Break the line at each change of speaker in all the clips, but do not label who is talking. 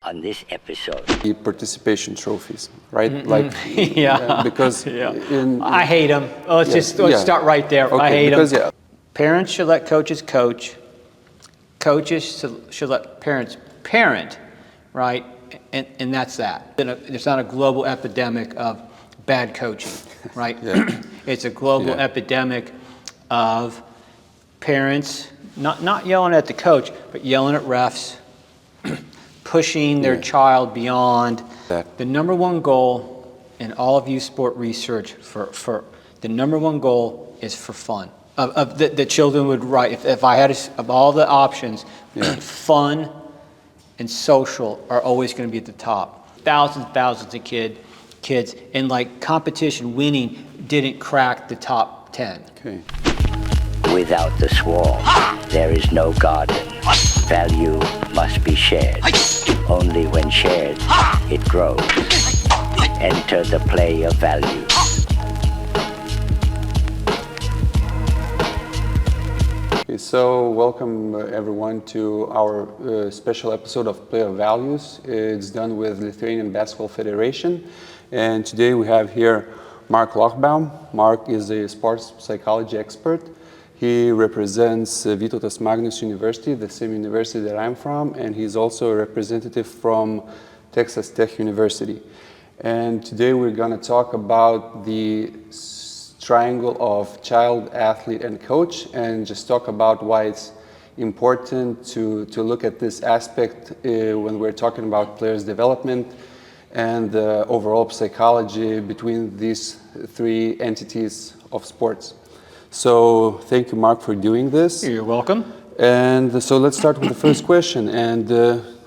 on this episode.
The participation trophies, right?
Mm-hmm.
Like, because
I hate them. Let's start right there.
Okay,
I hate them.
Yeah.
Parents should let coaches coach. Coaches should let parents parent, right? And that's that. There's not a global epidemic of bad coaching, right? It's a global epidemic of parents not yelling at the coach, but yelling at refs, pushing their child beyond. The number one goal in all of youth sport research for the number one goal is for fun. Of the children would write, if I had of all the options, fun and social are always going to be at the top. Thousands of kids, and like competition winning didn't crack the top 10.
Okay.
Without the swarm, there is no garden. Value must be shared. Only when shared, it grows. Enter the play of value.
Okay, so welcome everyone to our special episode of Play of Values. It's done with Lithuanian Basketball Federation. And today we have here Marc Lochbaum. Marc is a sports psychology expert. He represents Vytautas Magnus University, the same university that I'm from, and he's also a representative from Texas Tech University. And today we're going to talk about the triangle of child, athlete, and coach, and just talk about why it's important to look at this aspect when we're talking about players' development and the overall psychology between these three entities of sports. So thank you, Marc, for doing this.
You're welcome.
And so let's start with the first question. And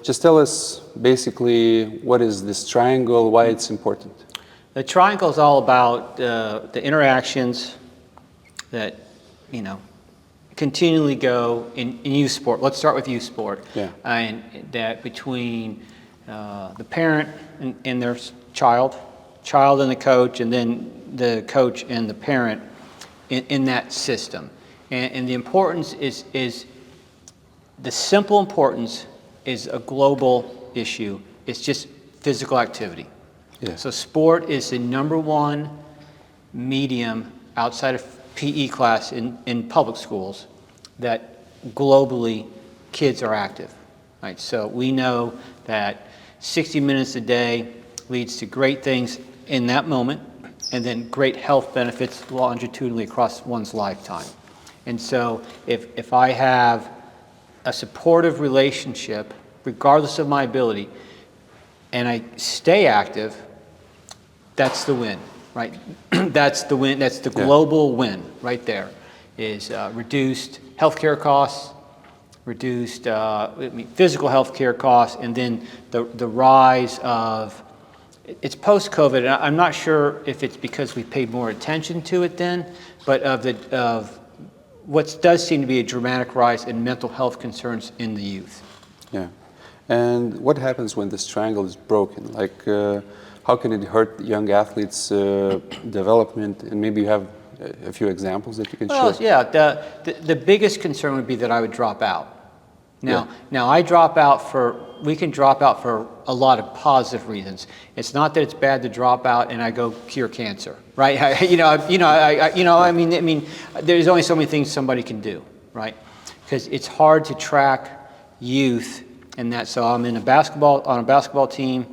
just tell us basically what is this triangle, why it's important.
The triangle is all about the interactions that, continually go in youth sport. Let's start with youth sport. And that between the parent and their child and the coach, and then the coach and the parent in that system. And the importance is the simple importance is a global issue. It's just physical activity. So sport is the number one medium outside of PE class in public schools that globally kids are active. Right? So we know that 60 minutes a day leads to great things in that moment, and then great health benefits longitudinally across one's lifetime. And so if I have a supportive relationship, regardless of my ability, and I stay active, that's the win, right? That's the win, that's the global win right there, is reduced healthcare costs, reduced physical healthcare costs, and then the rise of, it's post-COVID, and I'm not sure if it's because we paid more attention to it then, but of what does seem to be a dramatic rise in mental health concerns in the youth.
And what happens when this triangle is broken? Like, how can it hurt young athletes' development? And maybe you have a few examples that you can share.
The biggest concern would be that I would drop out. Now I drop out we can drop out for a lot of positive reasons. It's not that it's bad to drop out and I go cure cancer, right? I mean, there's only so many things somebody can do, right? Because it's hard to track youth and that. So I'm on a basketball team.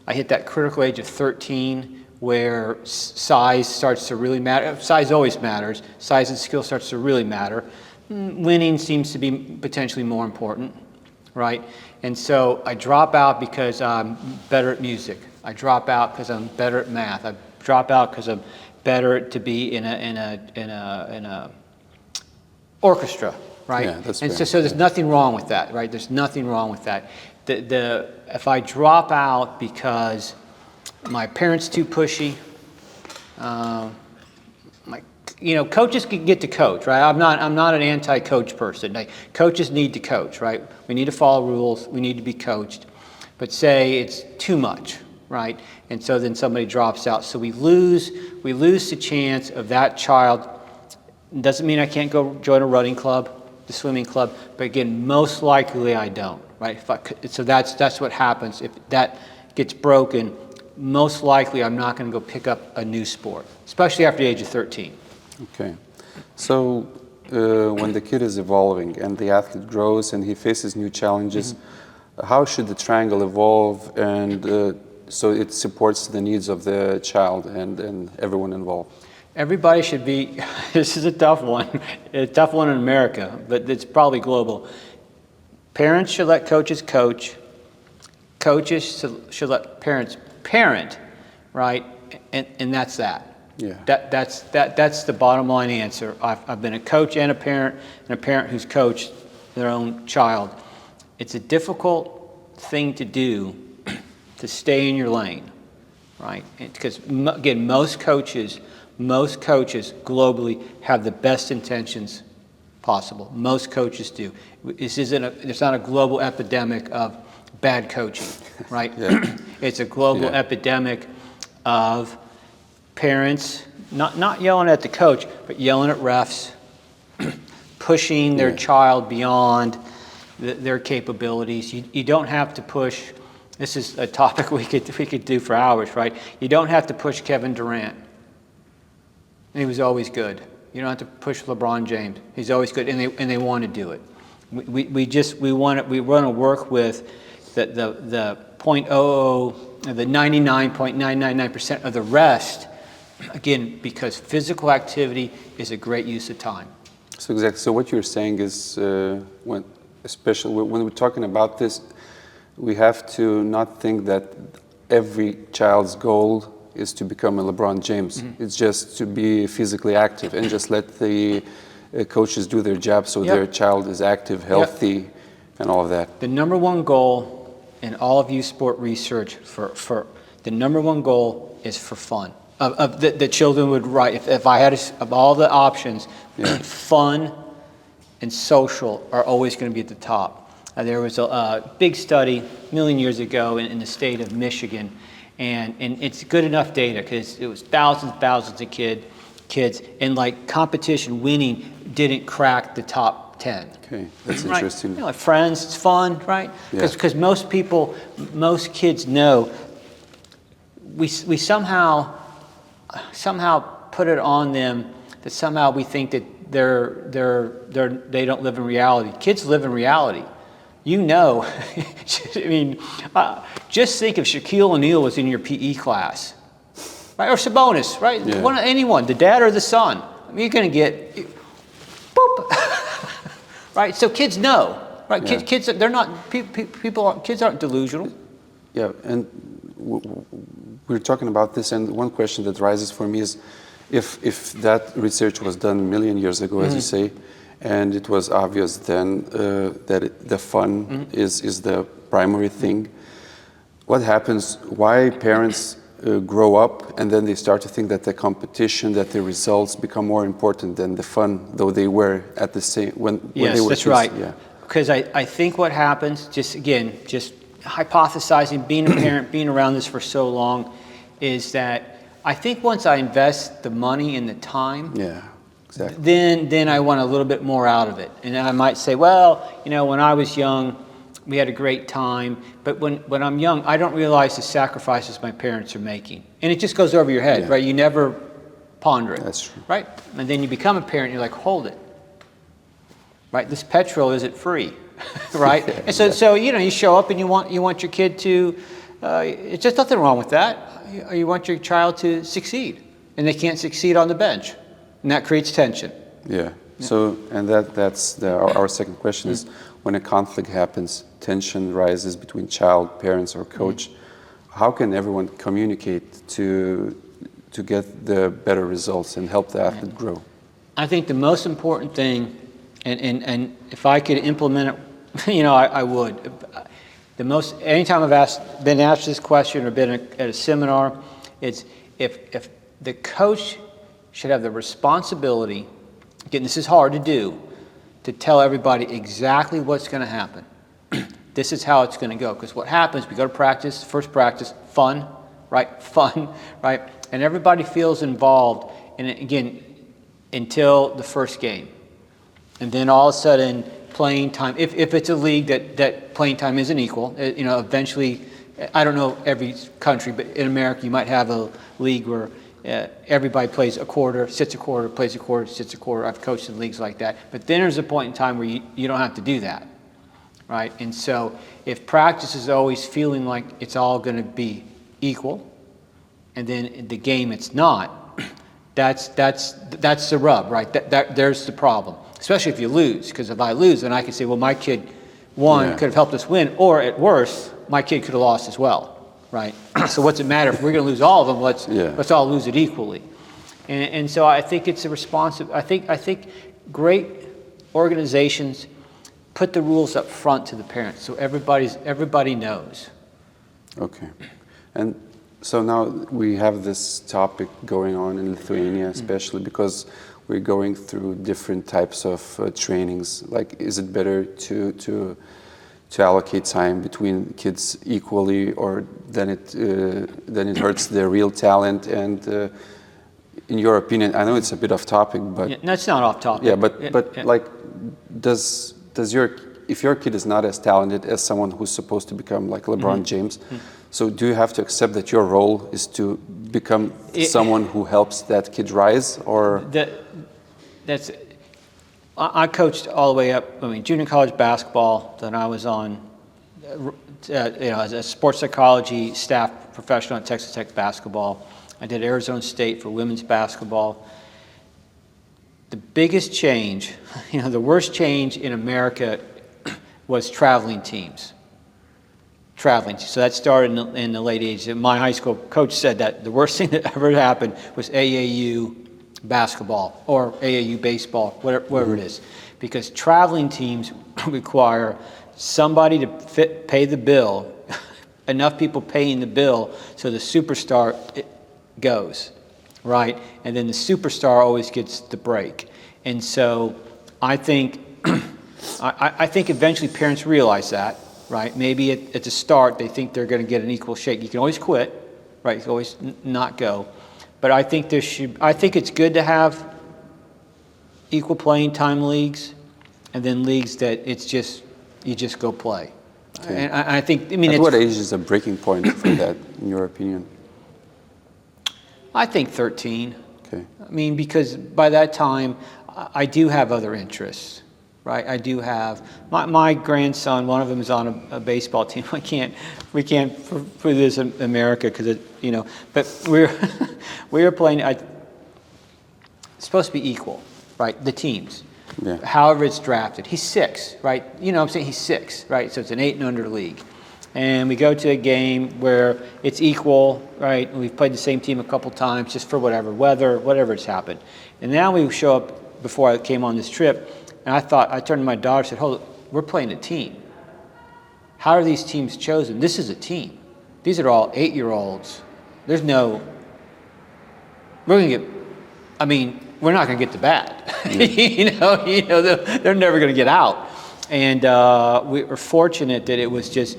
I hit that critical age of 13 where size starts to really matter. Size always matters. Size and skill starts to really matter. Winning seems to be potentially more important, right? And so I drop out because I'm better at music. I drop out because I'm better at math. I drop out because I'm better to be in a orchestra, right? And so there's nothing wrong with that, right? There's nothing wrong with that. If I drop out because my parents too pushy, coaches can get to coach, right? I'm not an anti-coach person. Coaches need to coach, right? We need to follow rules. We need to be coached. But say it's too much, right? And so then somebody drops out. So we lose the chance of that child. Doesn't mean I can't go join a running club, the swimming club, but again, most likely I don't, right? So that's what happens. If that gets broken, most likely I'm not going to go pick up a new sport, especially after the age of 13.
Okay. So when the kid is evolving and the athlete grows and he faces new challenges, how should the triangle evolve and so it supports the needs of the child and everyone involved?
Everybody should be, this is a tough one in America, but it's probably global. Parents should let coaches coach. Coaches should let parents parent, right? And that's that.
Yeah.
That's the bottom line answer. I've been a coach and a parent who's coached their own child. It's a difficult thing to do to stay in your lane, right? Because again, most coaches globally have the best intentions possible. Most coaches do. It's not a global epidemic of bad coaching, right? Yeah. It's a global epidemic of parents not yelling at the coach, but yelling at refs, pushing their child beyond their capabilities. You don't have to push. This is a topic we could do for hours, right? You don't have to push Kevin Durant. And he was always good. You don't have to push LeBron James. He's always good, and they want to do it. We want to work with the 99.999% of the rest. Again, because physical activity is a great use of time.
So exactly. So what you're saying is, especially when we're talking about this, we have to not think that every child's goal is to become a LeBron James. It's just to be physically active and just let the coaches do their job so their child is active, healthy, and all of that. The
number one goal in all of youth sport research for the number one goal is for fun. The children would write, if I had of all the options, fun and social are always going to be at the top. There was a big study a million years ago in the state of Michigan, and it's good enough data because it was thousands of kids, and like competition winning didn't crack the top 10.
Okay, that's interesting.
Like friends, it's fun, right? Because most kids know we somehow put it on them that somehow we think that they don't live in reality. Kids live in reality. I mean, just think if Shaquille O'Neal was in your PE class, right? Or Sabonis, right? Anyone, the dad or the son. I mean, you're going to get, boop, right? So kids know, right? Kids, they're not, kids aren't delusional.
Yeah, and we're talking about this, and one question that rises for me is, if that research was done a million years ago, as you say, and it was obvious then that the fun is the primary thing, what happens? Why parents grow up and then they start to think that the competition, that the results become more important than the fun, though they were at the same when they were
kids? That's right. Yeah. Because I think what happens, just hypothesizing, being a parent, being around this for so long, is that I think once I invest the money and the time, exactly. Then I want a little bit more out of it. And I might say, well, when I was young, we had a great time. But when I'm young, I don't realize the sacrifices my parents are making. And it just goes over your head, right? You never ponder it.
That's true.
Right? And then you become a parent, you're like, hold it. Right? This petrol isn't free. Right? And so you show up and you want your kid to, it's just nothing wrong with that. You want your child to succeed. And they can't succeed on the bench. And that creates tension. Yeah.
So, and that's our second question is, when a conflict happens, tension rises between child, parents, or coach. How can everyone communicate to get the better results and help the athlete grow?
I think the most important thing, and if I could implement it, I would. Anytime I've been asked this question or been at a seminar, it's if the coach should have the responsibility, again, this is hard to do, to tell everybody exactly what's going to happen. This is how it's going to go. Because what happens, we go to practice, first practice, fun, right? And everybody feels involved, and again, until the first game. And then all of a sudden, playing time, if it's a league that playing time isn't equal, eventually, I don't know every country, but in America you might have a league where everybody plays a quarter, sits a quarter, plays a quarter, sits a quarter. I've coached in leagues like that. But then there's a point in time where you don't have to do that, right? And so if practice is always feeling like it's all going to be equal, and then in the game it's not, that's the rub, right? There's the problem, especially if you lose. Because if I lose, then I can say, well, my kid won, could have helped us win, or at worst, my kid could have lost as well. Right. So what's it matter if we're going to lose all of them? Let's all lose it equally. And so I think it's a responsive. I think great organizations put the rules up front to the parents, so everybody knows.
Okay. And so now we have this topic going on in Lithuania, especially because we're going through different types of trainings. Like, is it better to allocate time between kids equally, or then it hurts their real talent? And in your opinion, I know it's a bit off topic, but
that's not off topic.
Yeah, but like, if your kid is not as talented as someone who's supposed to become like LeBron James, so do you have to accept that your role is to become someone who helps that kid rise, or
that's? I coached all the way up, junior college basketball, then I was on, as a sports psychology staff professional at Texas Tech basketball. I did Arizona State for women's basketball. The biggest change, the worst change in America was traveling teams. So that started in the late 80s. My high school coach said that the worst thing that ever happened was AAU basketball or AAU baseball, whatever it is, because traveling teams require somebody to pay the bill, enough people paying the bill so the superstar goes, right? And then the superstar always gets the break. And so I think I think eventually parents realize that, right? Maybe at the start they think they're going to get an equal shake. You can always quit, right? You can always not go. But I think it's good to have equal playing time leagues, and then leagues that you just go play. Okay. And I think,
at what age is a breaking point for that, in your opinion?
I think 13.
Okay.
Because by that time, I do have other interests, right? I do have my grandson. One of them is on a baseball team. We can't put this in America because But we're playing. It's supposed to be equal, right? The teams.
Yeah.
However it's drafted. He's 6, right? I'm saying he's 6, right? So it's an 8 and under league. And we go to a game where it's equal, right? And we've played the same team a couple times just for whatever it's happened. And now we show up before I came on this trip, and I turned to my daughter and said, hold on, we're playing a team. How are these teams chosen? This is a team. These are all 8-year-olds. We're not going to get to bat. They're never going to get out. And we were fortunate that it was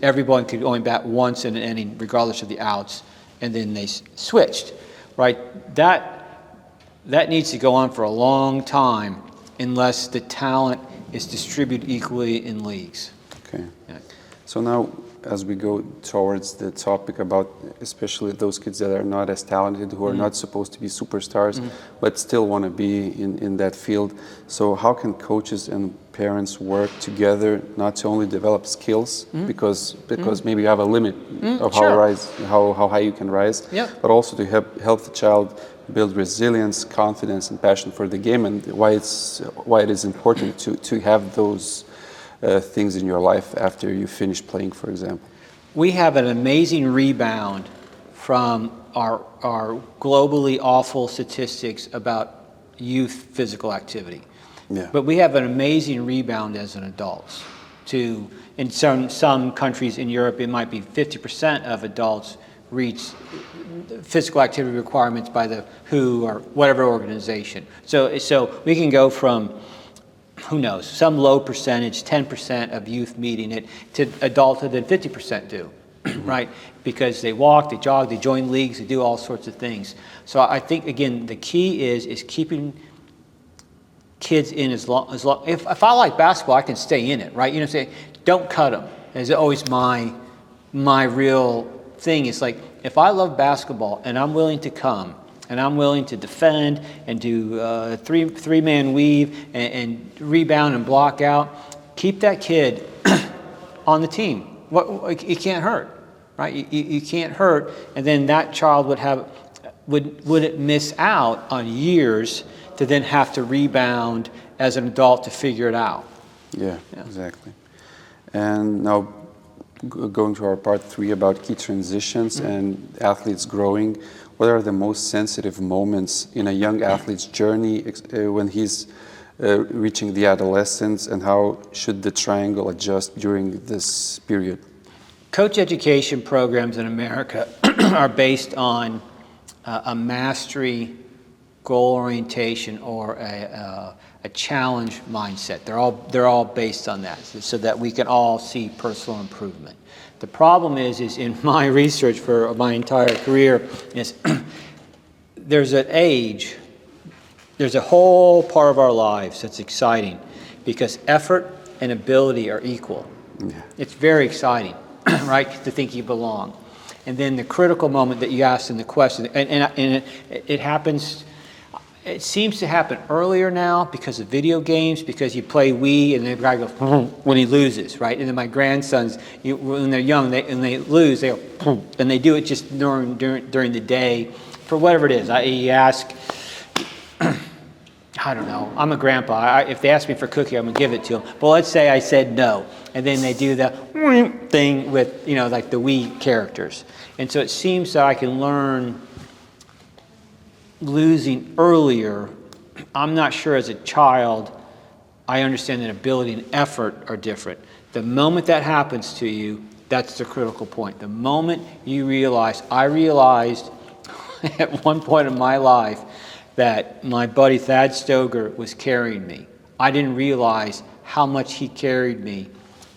everyone could only bat once in an inning, regardless of the outs, and then they switched, right? That needs to go on for a long time unless the talent is distributed equally in leagues.
Okay. Yeah. So now, as we go towards the topic about especially those kids that are not as talented, who are not supposed to be superstars, but still want to be in that field. So how can coaches and parents work together not to only develop skills, because maybe you have a limit of how high you can rise, but also to help the child build resilience, confidence, and passion for the game, and why it is important to have those things in your life after you finish playing, for example.
We have an amazing rebound from our globally awful statistics about youth physical activity.
Yeah.
But we have an amazing rebound as an adults. In some countries in Europe, it might be 50% of adults reach physical activity requirements by the WHO or whatever organization. So we can go from, who knows, some low percentage, 10% of youth meeting it, to adulthood that 50% do, right? Because they walk, they jog, they join leagues, they do all sorts of things. So I think, again, the key is keeping kids in as long. If I like basketball, I can stay in it, right? You know, say don't cut them. Is always my real thing. It's like if I love basketball and I'm willing to come and I'm willing to defend and do three-man weave and rebound and block out, keep that kid on the team. It can't hurt, right? You can't hurt, and then that child wouldn't miss out on years to then have to rebound as an adult to figure it out.
Yeah. Exactly. And now going to our part 3 about key transitions and athletes growing, what are the most sensitive moments in a young athlete's journey when he's reaching the adolescence, and how should the triangle adjust during this period?
Coach education programs in America are based on a mastery, goal orientation, or a challenge mindset. They're all based on that, so that we can all see personal improvement. The problem is in my research for my entire career is there's a whole part of our lives that's exciting because effort and ability are equal. Yeah. It's very exciting, right, to think you belong. And then the critical moment that you asked in the question, and it happens. It seems to happen earlier now because of video games, because you play Wii and the guy goes when he loses, right? And then my grandsons, when they're young, and they lose, they go and they do it just during the day for whatever it is. You ask, I don't know. I'm a grandpa. If they ask me for a cookie, I'm gonna give it to them. But let's say I said no, and then they do the thing with like the Wii characters, and so it seems that I can learn losing earlier. I'm not sure as a child I understand that ability and effort are different. The moment that happens to you, that's the critical point. The moment you realize, I realized at one point in my life that my buddy Thad Stoger was carrying me. I didn't realize how much he carried me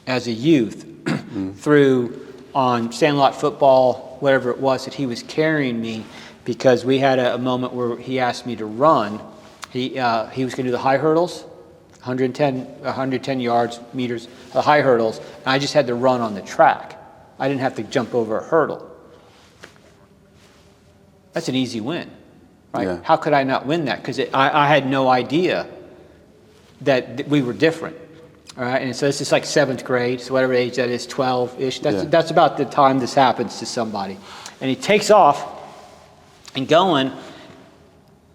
as a youth through on sandlot football, whatever it was, that he was carrying me. Because we had a moment where he asked me to run. He was going to do the high hurdles, 110 meters, the high hurdles, and I just had to run on the track. I didn't have to jump over a hurdle. That's an easy win, right? Yeah. How could I not win that? Because I had no idea that we were different. All right, and so this is like 7th grade, so whatever age that is, 12-ish. That's about the time this happens to somebody. And he takes off and going,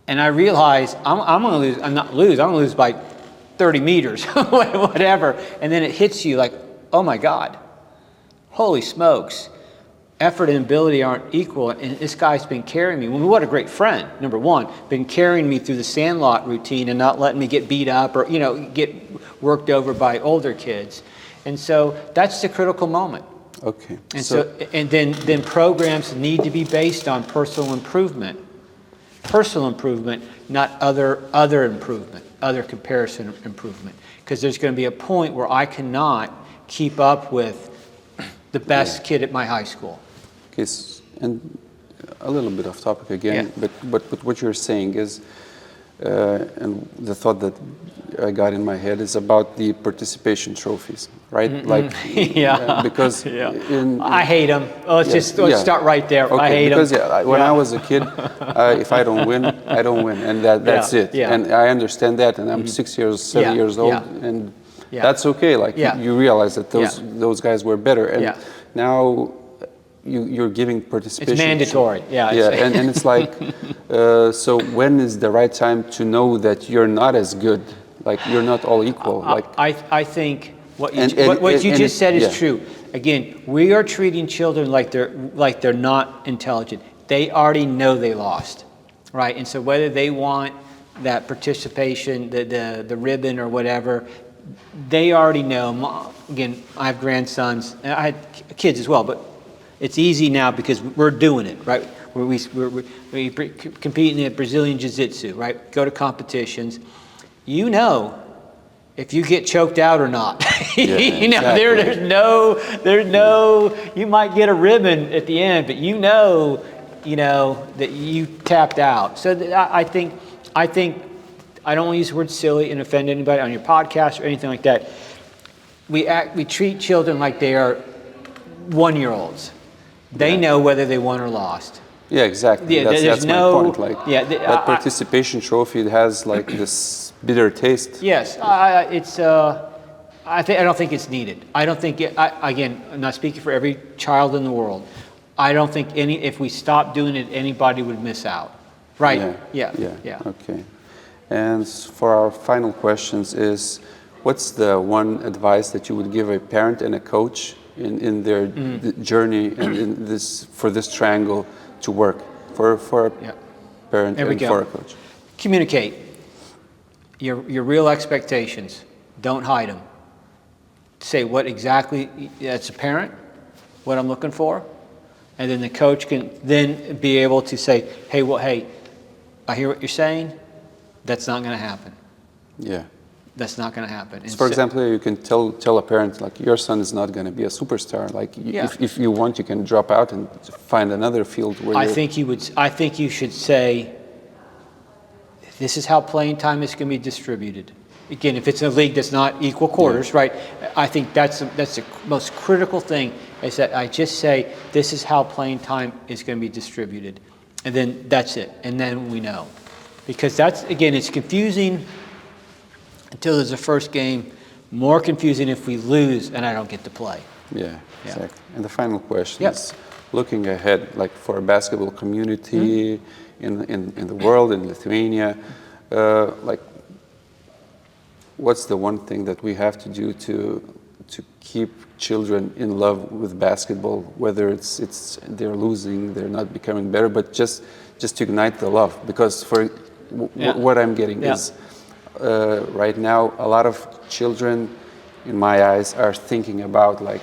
and I realize I'm going to lose. I'm going to lose by 30 meters, whatever. And then it hits you like, oh my God, holy smokes. Effort and ability aren't equal, and this guy's been carrying me. Well, what a great friend, number one, been carrying me through the sandlot routine and not letting me get beat up or get worked over by older kids. And so that's the critical moment.
Okay.
And so then programs need to be based on personal improvement. Personal improvement, not other improvement, other comparison improvement. Because there's going to be a point where I cannot keep up with the best kid at my high school.
Okay, and a little bit off topic again, but what you're saying is, and the thought that I got in my head is about the participation trophies, right? Mm-hmm. Like, because
I hate them. Let's start right there.
Okay,
I hate them.
Because when I was a kid, if I don't win, I don't win, and that's it. Yeah. And I understand that, and I'm 7 years old, and that's okay. Like you realize that those guys were better, and now you're giving participation.
It's mandatory.
And it's like, so when is the right time to know that you're not as good? Like you're not all equal.
I think what you just said is true. Again, we are treating children like they're not intelligent. They already know they lost, right? And so whether they want that participation, the ribbon or whatever, they already know. Again, I have grandsons, and I had kids as well, but it's easy now because we're doing it, right? We compete in the Brazilian Jiu-Jitsu, right? Go to competitions. You know if you get choked out or not. Exactly. There's no, you might get a ribbon at the end, but you know that you tapped out. So I think I don't want to use the word silly and offend anybody on your podcast or anything like that. We treat children like they are 1-year-olds. They know whether they won or lost.
Yeah, exactly.
Yeah,
that's
no,
my point. Like that participation trophy, it has like this bitter taste.
Yes, I don't think it's needed. I don't think again, I'm not speaking for every child in the world. I don't think if we stopped doing it, anybody would miss out. Right? Yeah.
Okay. And for our final questions is, what's the one advice that you would give a parent and a coach in their journey and for this triangle to work for a parent and for a coach?
Communicate your real expectations. Don't hide them. Say what exactly, as a parent, what I'm looking for, and then the coach can then be able to say, hey, I hear what you're saying. That's not going to happen. Yeah. That's not going to happen.
So for example, you can tell a parent, like, your son is not going to be a superstar. Like, if you want, you can drop out and find another field where
I think you should say, this is how playing time is going to be distributed. Again, if it's a league that's not equal quarters, right? I think that's the most critical thing, is that I just say, this is how playing time is going to be distributed. And then that's it. And then we know. Because that's, again, it's confusing until there's a first game, more confusing if we lose and I don't get to play.
Yeah, exactly. And the final question is, looking ahead, like for a basketball community in the world, in Lithuania, like, what's the one thing that we have to do to keep children in love with basketball, whether it's they're losing, they're not becoming better, but just to ignite the love? Because what I'm getting is, right now, a lot of children, in my eyes, are thinking about, like,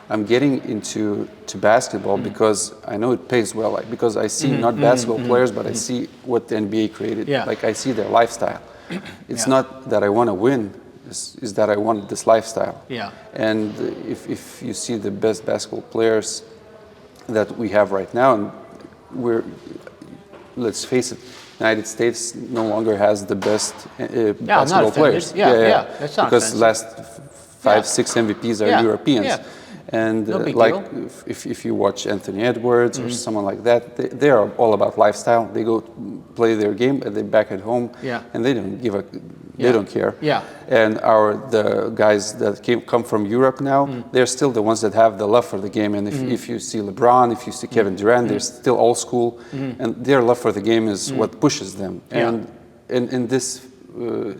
I'm getting into basketball because I know it pays well, like, because I see not basketball players, but I see what the NBA created. Like, I see their lifestyle. It's not that I want to win, is that I want this lifestyle. And if you see the best basketball players that we have right now, and let's face it, United States no longer has the best basketball players.
That's not
because the last 5-6 MVPs are Europeans. And like if you watch Anthony Edwards or someone like that, they are all about lifestyle. They go play their game and they're back at home, and they don't give a they don't care. And the guys that come from Europe now, they're still the ones that have the love for the game. And if you see LeBron, if you see Kevin Durant, they're still old school, and their love for the game is what pushes them. And in this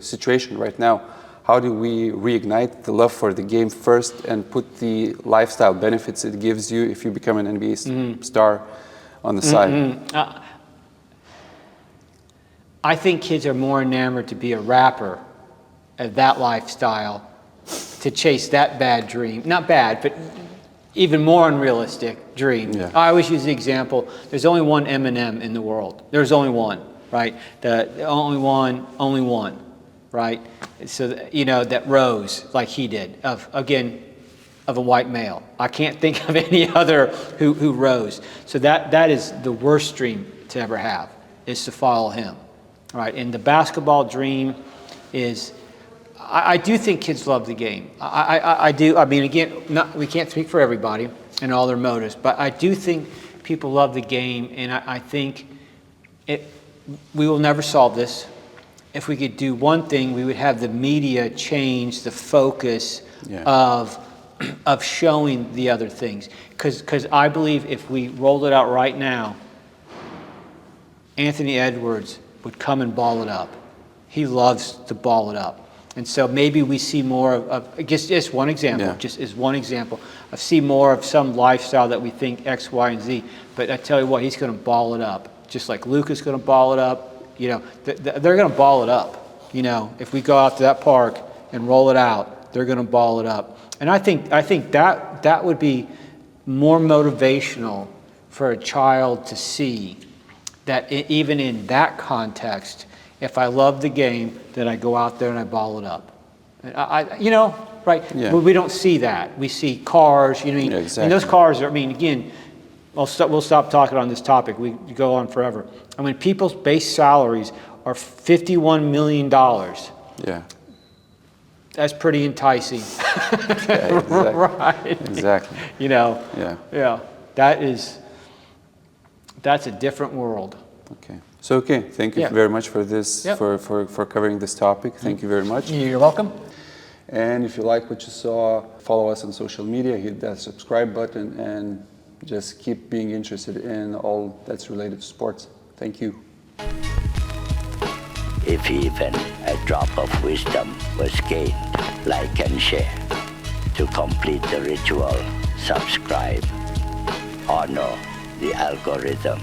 situation right now, how do we reignite the love for the game first and put the lifestyle benefits it gives you if you become an NBA star on the side?
I think kids are more enamored to be a rapper of that lifestyle, to chase that bad dream. Not bad, but even more unrealistic dream. I always use the example, there's only one Eminem in the world. There's only one, right? The only one. Right, so that rose like he did of a white male. I can't think of any other who rose. So that is the worst dream to ever have, is to follow him, right? And the basketball dream is, I do think kids love the game. I do. I mean, again, we can't speak for everybody and all their motives, but I do think people love the game, and I think we will never solve this. If we could do one thing, we would have the media change the focus of showing the other things. Because I believe if we rolled it out right now, Anthony Edwards would come and ball it up. He loves to ball it up. And so maybe we see more of just one example, just as one example, of see more of some lifestyle that we think X, Y, and Z. But I tell you what, he's going to ball it up. Just like Luka's going to ball it up. They're going to ball it up. If we go out to that park and roll it out, they're going to ball it up. And I think that would be more motivational for a child to see that even in that context, if I love the game, then I go out there and I ball it up. Right? But we don't see that. We see cars. And those cars are. Again, we'll stop talking on this topic. We go on forever. People's base salaries are $51 million.
Yeah.
That's pretty enticing.
Yeah, exactly.
Right.
Exactly.
You know.
Yeah.
That's a different world.
Okay. So, okay, thank you very much for this, for covering this topic. Thank you very much.
You're welcome.
And if you like what you saw, follow us on social media, hit that subscribe button, and just keep being interested in all that's related to sports. Thank you.
If even a drop of wisdom was gained, like and share. To complete the ritual, subscribe. Honor the algorithm.